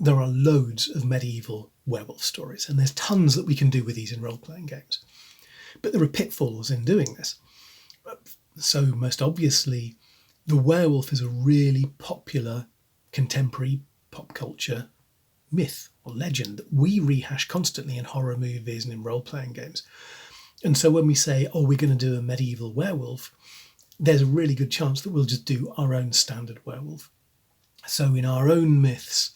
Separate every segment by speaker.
Speaker 1: there are loads of medieval werewolf stories, and there's tons that we can do with these in role-playing games. But there are pitfalls in doing this. So most obviously, the werewolf is a really popular contemporary pop culture myth or legend that we rehash constantly in horror movies and in role-playing games. And so when we say, oh, we're going to do a medieval werewolf, there's a really good chance that we'll just do our own standard werewolf. So in our own myths,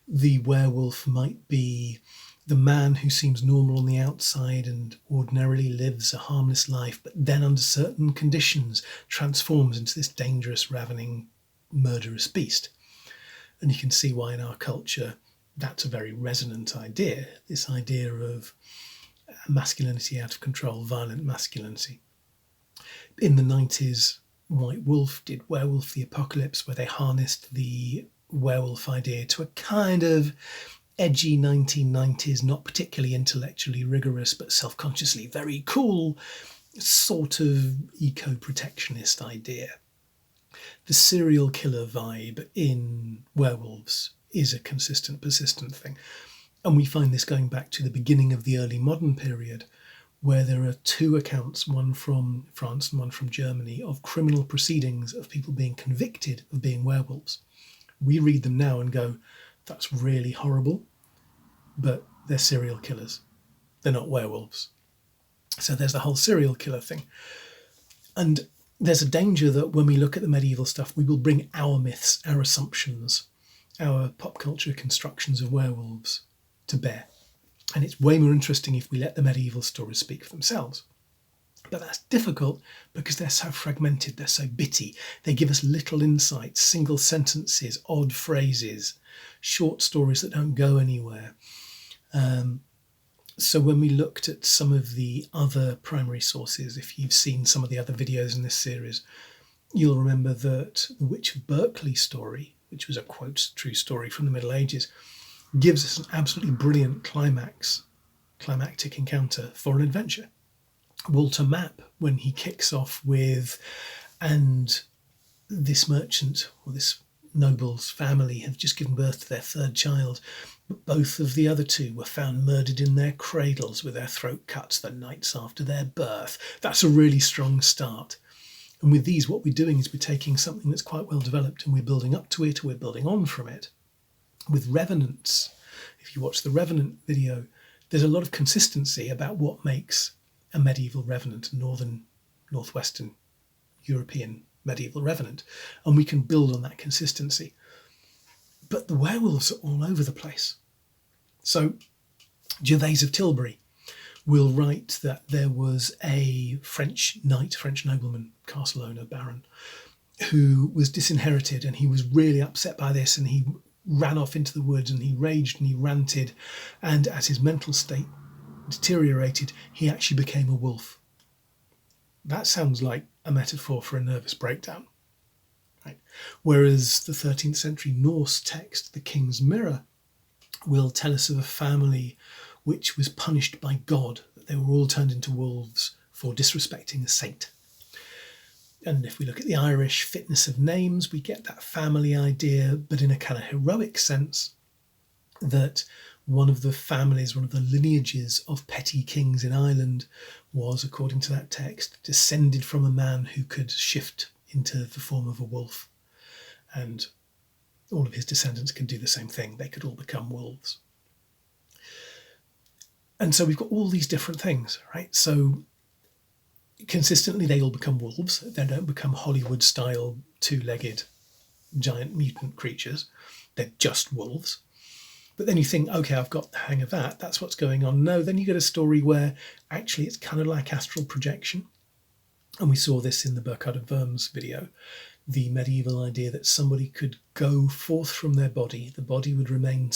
Speaker 1: the werewolf might be the man who seems normal on the outside and ordinarily lives a harmless life, but then under certain conditions transforms into this dangerous, ravening, murderous beast. And you can see why in our culture that's a very resonant idea, this idea of masculinity out of control, violent masculinity. In the 90s, White Wolf did Werewolf the Apocalypse, where they harnessed the werewolf idea to a kind of edgy 1990s, not particularly intellectually rigorous, but self-consciously very cool sort of eco-protectionist idea. The serial killer vibe in werewolves is a consistent, persistent thing. And we find this going back to the beginning of the early modern period, where there are two accounts, one from France and one from Germany, of criminal proceedings of people being convicted of being werewolves. We read them now and go, that's really horrible, but they're serial killers. They're not werewolves. So there's the whole serial killer thing. And there's a danger that when we look at the medieval stuff, we will bring our myths, our assumptions, our pop culture constructions of werewolves to bear. And it's way more interesting if we let the medieval stories speak for themselves. But that's difficult because they're so fragmented, they're so bitty. They give us little insights, single sentences, odd phrases, short stories that don't go anywhere. So when we looked at some of the other primary sources, if you've seen some of the other videos in this series, you'll remember that the Witch of Berkeley story, which was a quote true story from the Middle Ages, gives us an absolutely brilliant climactic encounter for an adventure. Walter Map, when he kicks off with, and this merchant or this noble's family have just given birth to their third child, but both of the other two were found murdered in their cradles with their throat cuts the nights after their birth. That's a really strong start. And with these, what we're doing is we're taking something that's quite well developed and we're building up to it, or we're building on from it. With Revenants, if you watch the Revenant video, there's a lot of consistency about what makes a medieval revenant, a northwestern European medieval revenant, and we can build on that consistency. But the werewolves are all over the place. So Gervase of Tilbury will write that there was a French knight, French nobleman, castle owner, baron, who was disinherited, and he was really upset by this, and he ran off into the woods and he raged and he ranted, and as his mental state deteriorated, he actually became a wolf. That sounds like a metaphor for a nervous breakdown, right? Whereas the 13th century Norse text, the King's Mirror, will tell us of a family which was punished by God, that they were all turned into wolves for disrespecting a saint. And if we look at the Irish fitness of names, we get that family idea, but in a kind of heroic sense, that one of the families, one of the lineages of petty kings in Ireland was, according to that text, descended from a man who could shift into the form of a wolf. And all of his descendants could do the same thing. They could all become wolves. And so we've got all these different things, right? So consistently, they all become wolves. They don't become Hollywood-style two-legged giant mutant creatures. They're just wolves. But then you think, okay, I've got the hang of that. That's what's going on. No, then you get a story where actually it's kind of like astral projection. And we saw this in the Burkhard of Worms video, the medieval idea that somebody could go forth from their body. The body would remain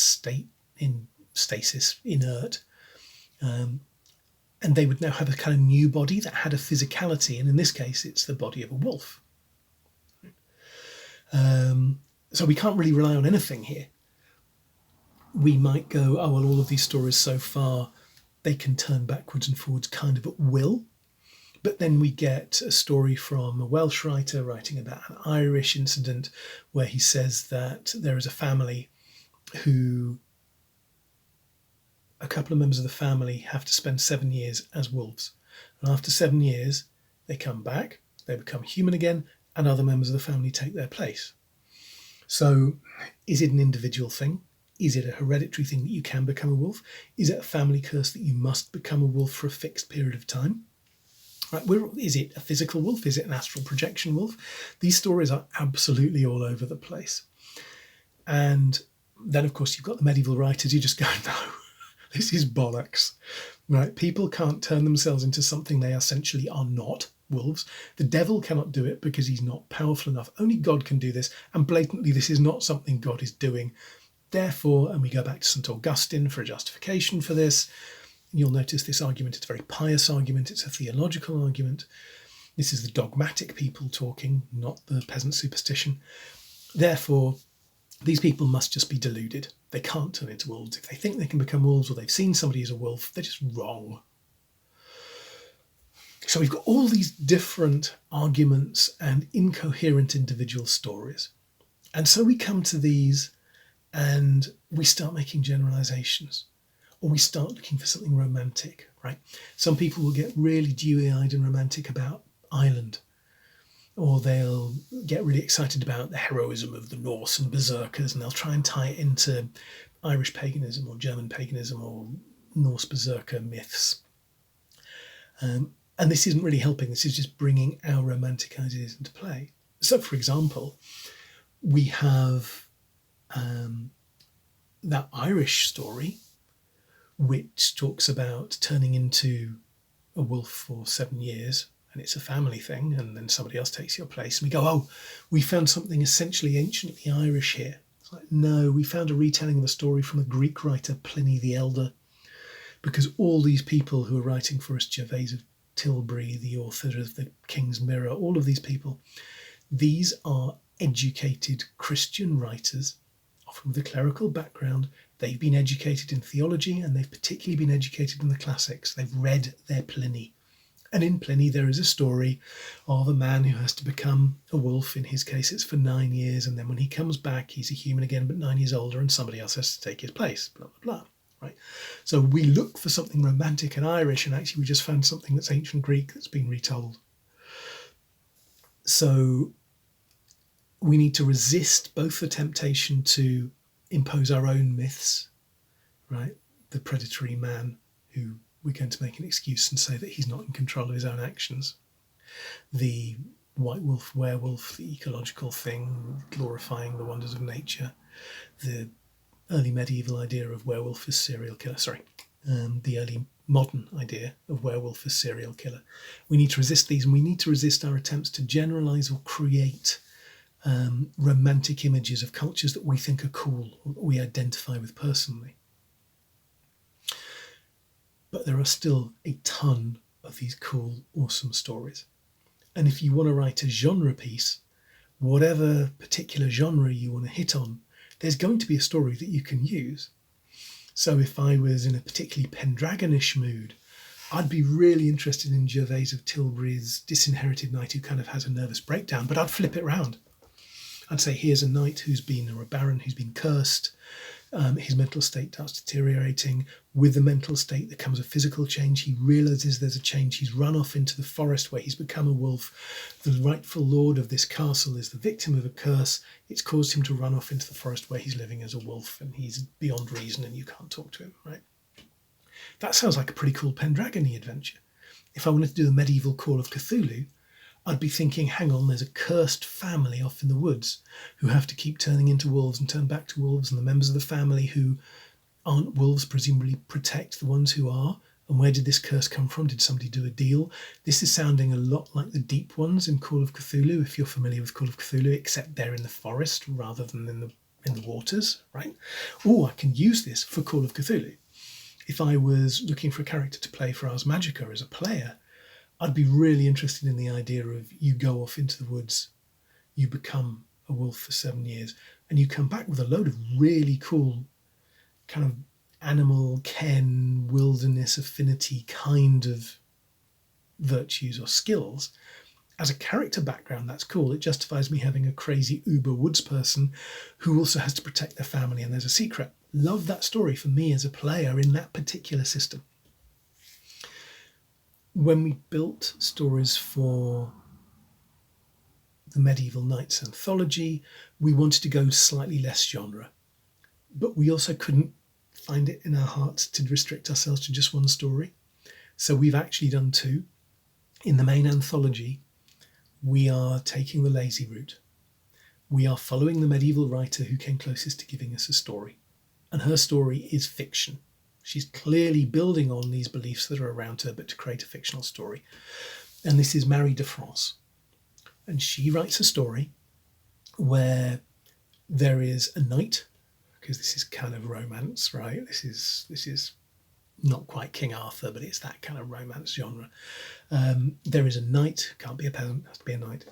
Speaker 1: in stasis, inert. And they would now have a kind of new body that had a physicality. And in this case, it's the body of a wolf. So we can't really rely on anything here. We might go, oh, well, all of these stories so far, they can turn backwards and forwards kind of at will. But then we get a story from a Welsh writer writing about an Irish incident where he says that there is a family who a couple of members of the family have to spend 7 years as wolves. And after 7 years, they come back, they become human again, and other members of the family take their place. So is it an individual thing? Is it a hereditary thing that you can become a wolf? Is it a family curse that you must become a wolf for a fixed period of time? Right, is it a physical wolf? Is it an astral projection wolf? These stories are absolutely all over the place. And then, of course, you've got the medieval writers who just go, no, this is bollocks. Right? People can't turn themselves into something they essentially are not, wolves. The devil cannot do it because he's not powerful enough. Only God can do this. And blatantly, this is not something God is doing. Therefore, and we go back to St. Augustine for a justification for this, you'll notice this argument, it's a very pious argument, it's a theological argument. This is the dogmatic people talking, not the peasant superstition. Therefore, these people must just be deluded. They can't turn into wolves. If they think they can become wolves or they've seen somebody as a wolf, they're just wrong. So we've got all these different arguments and incoherent individual stories. And so we come to these and we start making generalizations, or we start looking for something romantic, right? Some people will get really dewy-eyed and romantic about Ireland, or they'll get really excited about the heroism of the Norse and berserkers, and they'll try and tie it into Irish paganism or German paganism or Norse berserker myths. And this isn't really helping. This is just bringing our romantic ideas into play. So, for example, we have that Irish story, which talks about turning into a wolf for 7 years, and it's a family thing, and then somebody else takes your place. And we go, oh, we found something essentially anciently Irish here. It's like, no, we found a retelling of a story from a Greek writer, Pliny the Elder, because all these people who are writing for us, Gervase of Tilbury, the author of the King's Mirror, all of these people, these are educated Christian writers, often with a clerical background. They've been educated in theology, and they've particularly been educated in the classics. They've read their Pliny. And in Pliny, there is a story of a man who has to become a wolf. In his case, it's for 9 years. And then when he comes back, he's a human again, but 9 years older, and somebody else has to take his place, blah, blah, blah. Right? So we look for something romantic and Irish, and actually we just found something that's ancient Greek that's been retold. So we need to resist both the temptation to impose our own myths, right? The predatory man who we're going to make an excuse and say that he's not in control of his own actions. The white wolf, werewolf, the ecological thing, glorifying the wonders of nature. The early medieval idea of werewolf as serial killer. The early modern idea of werewolf as serial killer. We need to resist these, and we need to resist our attempts to generalize or create romantic images of cultures that we think are cool, or that we identify with personally. But there are still a ton of these cool, awesome stories. And if you want to write a genre piece, whatever particular genre you want to hit on, there's going to be a story that you can use. So if I was in a particularly Pendragonish mood, I'd be really interested in Gervase of Tilbury's disinherited knight who kind of has a nervous breakdown, but I'd flip it round. I'd say, here's a knight who's been, or a baron who's been cursed. His mental state starts deteriorating. With the mental state there comes a physical change. He realises there's a change. He's run off into the forest where he's become a wolf. The rightful lord of this castle is the victim of a curse. It's caused him to run off into the forest where he's living as a wolf, and he's beyond reason and you can't talk to him, right? That sounds like a pretty cool Pendragony adventure. If I wanted to do a medieval Call of Cthulhu, I'd be thinking, hang on, there's a cursed family off in the woods who have to keep turning into wolves and turn back to wolves, and the members of the family who aren't wolves presumably protect the ones who are. And where did this curse come from? Did somebody do a deal? This is sounding a lot like the deep ones in Call of Cthulhu, if you're familiar with Call of Cthulhu, except they're in the forest rather than in the waters, right? Oh, I can use this for Call of Cthulhu. If I was looking for a character to play for Ars Magica as a player, I'd be really interested in the idea of you go off into the woods, you become a wolf for 7 years, and you come back with a load of really cool kind of animal ken, wilderness affinity kind of virtues or skills. as a character background, that's cool. It justifies me having a crazy uber woods person who also has to protect their family and there's a secret. Love that story for me as a player in that particular system. When we built stories for the Medieval Knights anthology, we wanted to go slightly less genre, but we also couldn't find it in our hearts to restrict ourselves to just one story. So we've actually done two. In the main anthology, we are taking the lazy route. We are following the medieval writer who came closest to giving us a story. And her story is fiction. She's clearly building on these beliefs that are around her, but to create a fictional story. And this is Marie de France. And she writes a story where there is a knight, because this is kind of romance, right? This is not quite King Arthur, but it's that kind of romance genre. There is a knight, can't be a peasant, has to be a knight,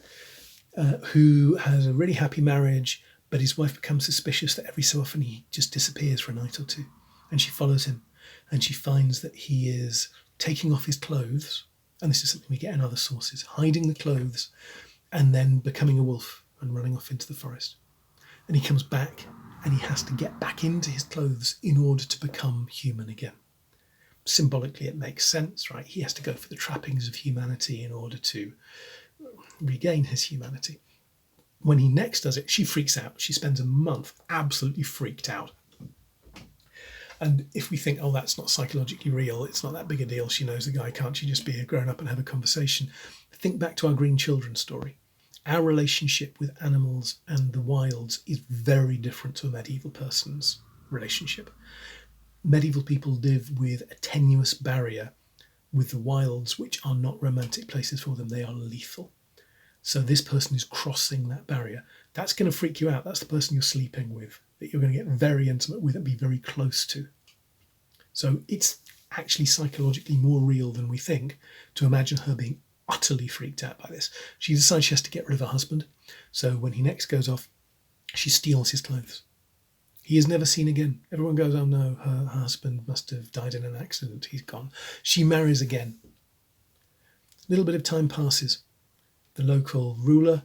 Speaker 1: who has a really happy marriage, but his wife becomes suspicious that every so often he just disappears for a night or two. And she follows him, and she finds that he is taking off his clothes, and this is something we get in other sources, hiding the clothes, and then becoming a wolf and running off into the forest. And he comes back, and he has to get back into his clothes in order to become human again. Symbolically, it makes sense, right? He has to go for the trappings of humanity in order to regain his humanity. When he next does it, she freaks out. She spends a month absolutely freaked out. And if we think, oh, that's not psychologically real, it's not that big a deal, she knows the guy, can't she just be a grown-up and have a conversation? Think back to our Green Children story. Our relationship with animals and the wilds is very different to a medieval person's relationship. Medieval people live with a tenuous barrier with the wilds, which are not romantic places for them, they are lethal. So this person is crossing that barrier. That's going to freak you out. That's the person you're sleeping with, that you're going to get very intimate with and be very close to. So it's actually psychologically more real than we think to imagine her being utterly freaked out by this. She decides she has to get rid of her husband. So when he next goes off, she steals his clothes. He is never seen again. Everyone goes, oh no, her husband must have died in an accident. He's gone. She marries again. A little bit of time passes. The local ruler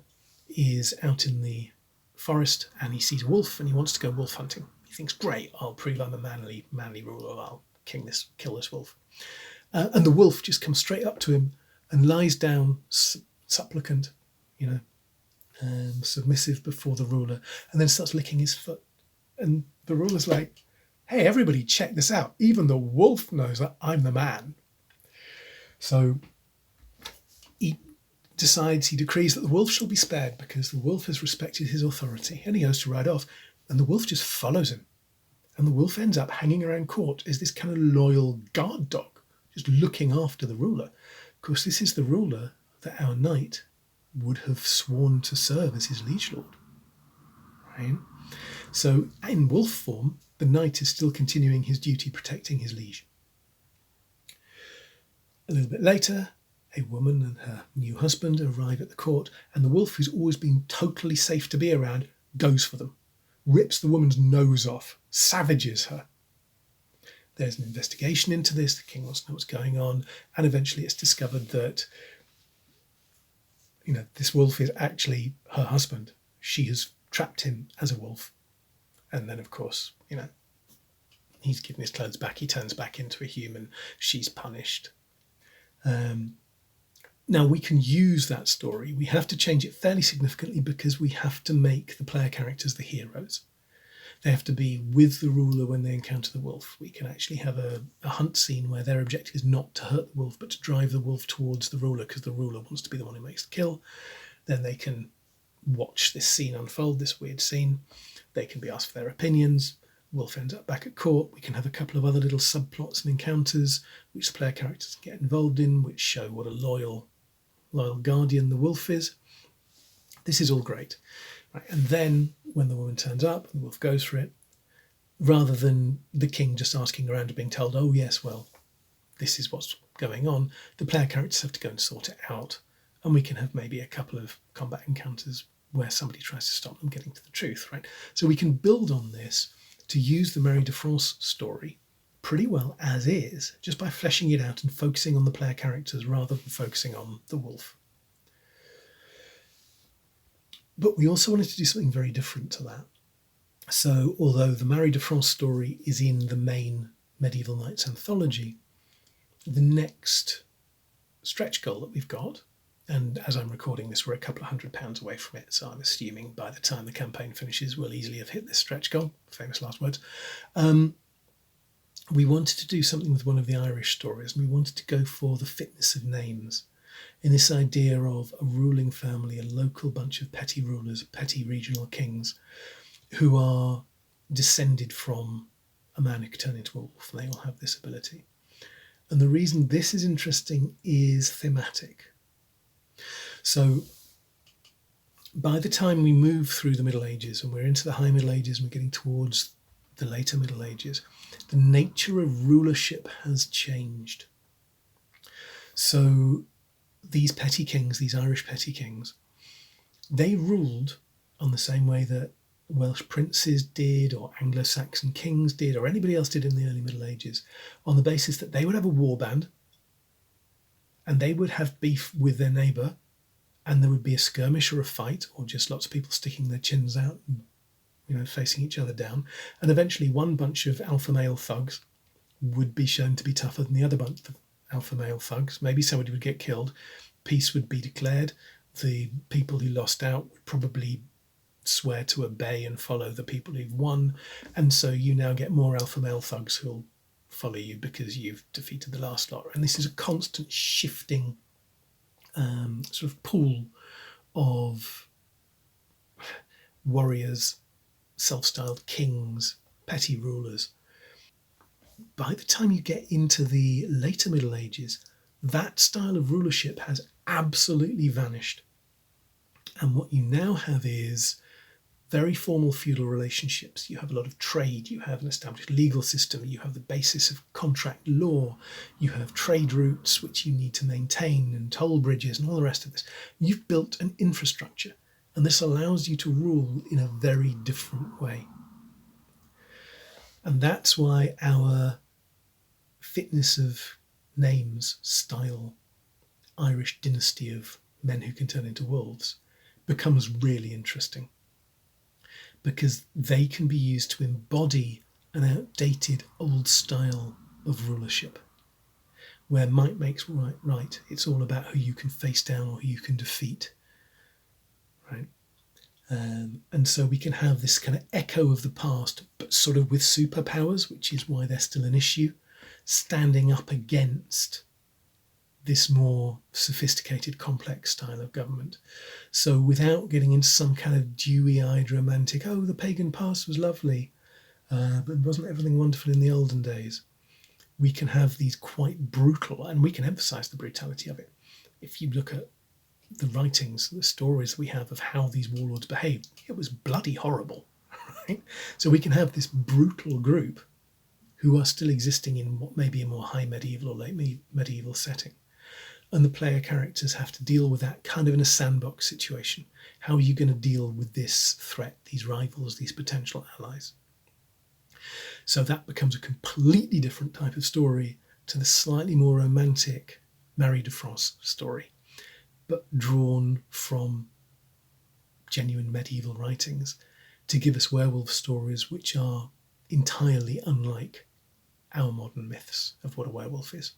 Speaker 1: is out in the forest and he sees a wolf and he wants to go wolf hunting. He thinks, great, I'll prove I'm a manly ruler. I'll kill this wolf. And the wolf just comes straight up to him and lies down supplicant, submissive before the ruler, and then starts licking his foot. And the ruler's like, hey, everybody check this out. Even the wolf knows that I'm the man. So he decrees that the wolf shall be spared because the wolf has respected his authority. And he goes to ride off, and the wolf just follows him. And the wolf ends up hanging around court as this kind of loyal guard dog, just looking after the ruler. Of course, this is the ruler that our knight would have sworn to serve as his liege lord. Right? So in wolf form, the knight is still continuing his duty protecting his liege. A little bit later, a woman and her new husband arrive at the court, and the wolf, who's always been totally safe to be around, goes for them, rips the woman's nose off, savages her. There's an investigation into this, the king wants to know what's going on, and eventually it's discovered that this wolf is actually her husband. She has trapped him as a wolf. And then, of course, he's given his clothes back. He turns back into a human. She's punished. Now, we can use that story. We have to change it fairly significantly because we have to make the player characters the heroes. They have to be with the ruler when they encounter the wolf. We can actually have a hunt scene where their objective is not to hurt the wolf, but to drive the wolf towards the ruler because the ruler wants to be the one who makes the kill. Then they can watch this scene unfold, this weird scene. They can be asked for their opinions. Wolf ends up back at court. We can have a couple of other little subplots and encounters which the player characters can get involved in, which show what a loyal guardian the wolf is. This is all great. Right? And then when the woman turns up, the wolf goes for it, rather than the king just asking around and being told, oh yes, well, this is what's going on, the player characters have to go and sort it out. And we can have maybe a couple of combat encounters where somebody tries to stop them getting to the truth, right? So we can build on this to use the Marie de France story pretty well as is, just by fleshing it out and focusing on the player characters rather than focusing on the wolf. But we also wanted to do something very different to that. So although the Marie de France story is in the main Medieval Knights anthology, the next stretch goal that we've got, and as I'm recording this, we're a couple of £100 away from it, so I'm assuming by the time the campaign finishes, we'll easily have hit this stretch goal, famous last words. We wanted to do something with one of the Irish stories, and we wanted to go for the fitness of names, in this idea of a ruling family, a local bunch of petty rulers, petty regional kings, who are descended from a man who could turn into a wolf, and they all have this ability. And the reason this is interesting is thematic. So by the time we move through the Middle Ages and we're into the High Middle Ages and we're getting towards the later Middle Ages, the nature of rulership has changed. So these petty kings, these Irish petty kings, they ruled on the same way that Welsh princes did, or Anglo-Saxon kings did, or anybody else did in the early Middle Ages, on the basis that they would have a warband and they would have beef with their neighbour, and there would be a skirmish or a fight, or just lots of people sticking their chins out and facing each other down, and eventually one bunch of alpha male thugs would be shown to be tougher than the other bunch of alpha male thugs. Maybe somebody would get killed, peace would be declared, the people who lost out would probably swear to obey and follow the people who've won, and so you now get more alpha male thugs who'll follow you because you've defeated the last lot. And this is a constant shifting sort of pool of warriors, self-styled kings, petty rulers. By the time you get into the later Middle Ages, that style of rulership has absolutely vanished. And what you now have is very formal feudal relationships. You have a lot of trade, you have an established legal system, you have the basis of contract law, you have trade routes which you need to maintain, and toll bridges and all the rest of this. You've built an infrastructure, and this allows you to rule in a very different way. And that's why our fitness of names, style, Irish dynasty of men who can turn into wolves becomes really interesting, because they can be used to embody an outdated old style of rulership, where might makes right. It's all about who you can face down or who you can defeat, right? And so we can have this kind of echo of the past, but sort of with superpowers, which is why they're still an issue, standing up against this more sophisticated, complex style of government. So without getting into some kind of dewy-eyed romantic, oh, the pagan past was lovely, but wasn't everything wonderful in the olden days? We can have these quite brutal, and we can emphasize the brutality of it. If you look at the writings, the stories we have of how these warlords behaved, it was bloody horrible, right? So we can have this brutal group who are still existing in what may be a more high medieval or late medieval setting. And the player characters have to deal with that kind of in a sandbox situation. How are you going to deal with this threat, these rivals, these potential allies? So that becomes a completely different type of story to the slightly more romantic Marie de France story, but drawn from genuine medieval writings to give us werewolf stories which are entirely unlike our modern myths of what a werewolf is.